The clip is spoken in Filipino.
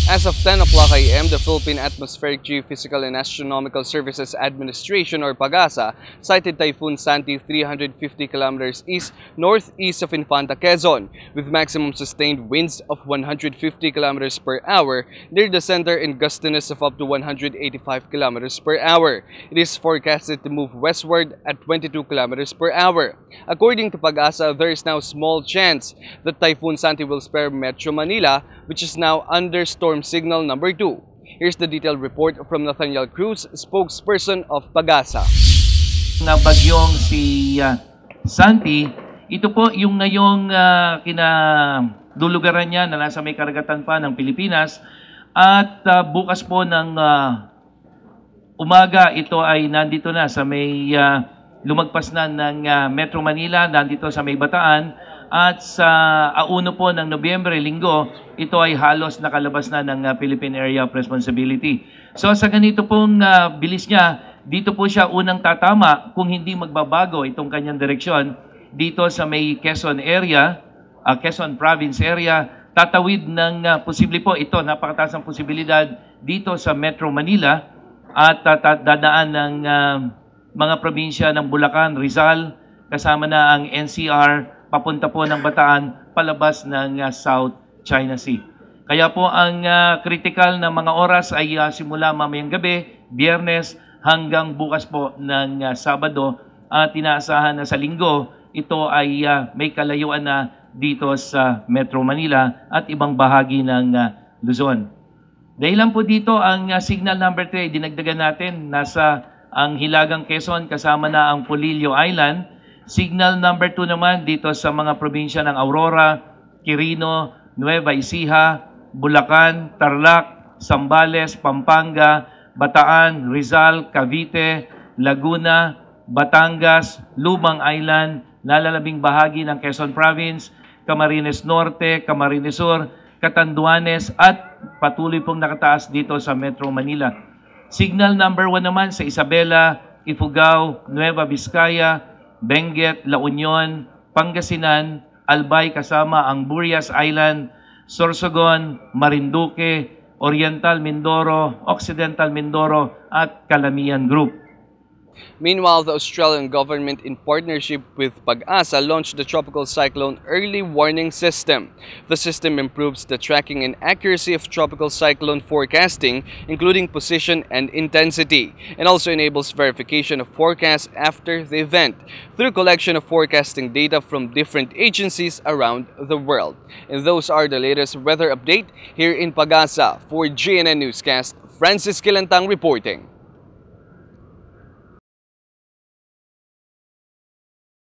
As of 10 o'clock a.m., the Philippine Atmospheric Geophysical and Astronomical Services Administration or PAGASA cited Typhoon Santi 350 kilometers east-northeast of Infanta, Quezon, with maximum sustained winds of 150 kilometers per hour near the center and gustiness of up to 185 kilometers per hour. It is forecasted to move westward at 22 kilometers per hour. According to PAGASA, there is now small chance that Typhoon Santi will spare Metro Manila, which is now under storm signal number 2. Here's the detailed report from Nathaniel Cruz, spokesperson of PAGASA. Na bagyong si Santi, ito po yung ngayong kinadulugaran niya na nasa may karagatan pa ng Pilipinas at bukas po ng umaga ito ay nandito na sa may lumagpas na ng Metro Manila, nandito sa may Bataan. At sa 1 po ng Nobyembre, linggo, ito ay halos nakalabas na ng Philippine Area of Responsibility. So sa ganito pong bilis niya, dito po siya unang tatama kung hindi magbabago itong kanyang direksyon dito sa may Quezon area, Quezon Province area, tatawid ng posible po ito, napakataas ang posibilidad dito sa Metro Manila at dadaan ng mga probinsya ng Bulacan, Rizal, kasama na ang NCR, papunta po ng Bataan, palabas ng South China Sea. Kaya po ang critical na mga oras ay simula mamayang gabi, Biyernes, hanggang bukas po ng Sabado. At inaasahan na sa Linggo, ito ay may kalayuan na dito sa Metro Manila at ibang bahagi ng Luzon. Dahil lang po dito ang signal number 3, dinagdagan natin, nasa ang Hilagang Quezon kasama na ang Polillo Island. Signal number 2 naman dito sa mga probinsya ng Aurora, Quirino, Nueva Ecija, Bulacan, Tarlac, Zambales, Pampanga, Bataan, Rizal, Cavite, Laguna, Batangas, Lumang Island, nalalabing bahagi ng Quezon Province, Camarines Norte, Camarines Sur, Catanduanes at patuloy pong nakataas dito sa Metro Manila. Signal number 1 naman sa Isabela, Ifugao, Nueva Vizcaya, Benguet, La Union, Pangasinan, Albay kasama ang Burias Island, Sorsogon, Marinduque, Oriental Mindoro, Occidental Mindoro at Calamian Group. Meanwhile, the Australian government, in partnership with PAGASA, launched the Tropical Cyclone Early Warning System. The system improves the tracking and accuracy of tropical cyclone forecasting, including position and intensity, and also enables verification of forecasts after the event through collection of forecasting data from different agencies around the world. And those are the latest weather update here in PAGASA. For GNN Newscast, Francis Kilantang reporting.